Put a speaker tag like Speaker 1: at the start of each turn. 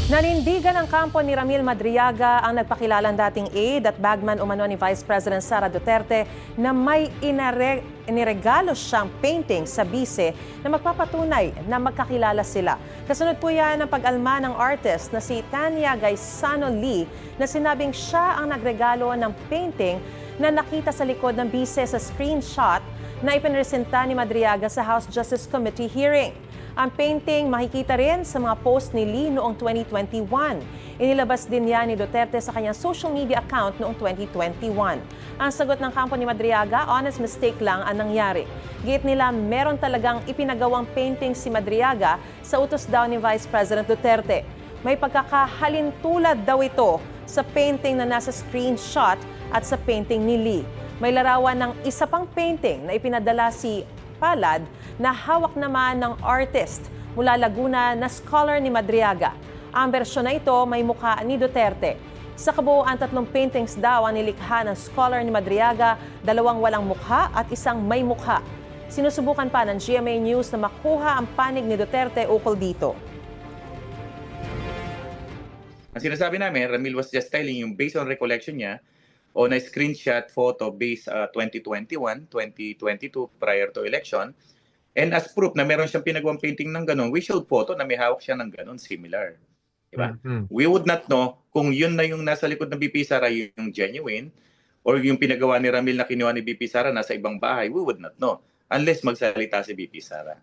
Speaker 1: Nanindigan ang kampo ni Ramil Madriaga ang nagpakilalang dating aide at bagman umano ni Vice President Sara Duterte na may iniregalo siyang painting sa bise na magpapatunay na magkakilala sila. Kasunod po yan ang pag-alma ng artist na si Tanya Gaisano Lee na sinabing siya ang nagregalo ng painting na nakita sa likod ng bise sa screenshot na ipinresenta ni Madriaga sa House Justice Committee hearing. Ang painting makikita rin sa mga post ni Lee noong 2021. Inilabas din yan ni Duterte sa kanyang social media account noong 2021. Ang sagot ng kampo ni Madriaga, honest mistake lang ang nangyari. Gate nila meron talagang ipinagawang painting si Madriaga sa utos daw ni Vice President Duterte. May pagkakahalintulad daw ito sa painting na nasa screenshot at sa painting ni Lee. May larawan ng isa pang painting na ipinadala si Palad na hawak naman ng artist mula Laguna na scholar ni Madriaga. Ang bersyon na ito may mukha ni Duterte. Sa kabuuan, 3 paintings daw ang nilikha ng scholar ni Madriaga, 2 walang mukha at 1 may mukha. Sinusubukan pa ng GMA News na makuha ang panig ni Duterte ukol dito.
Speaker 2: Ang sinasabi namin, Ramil was just telling yung based on recollection niya on a screenshot photo based 2021, 2022 prior to election. And as proof na meron siyang pinagawang painting ng ganun, we showed photo na may hawak siya ng ganun similar. Diba? We would not know kung yun na yung nasa likod ng BP Sara yung genuine or yung pinagawa ni Ramil na kinuha ni BP Sara nasa ibang bahay. We would not know unless magsalita si BP Sara.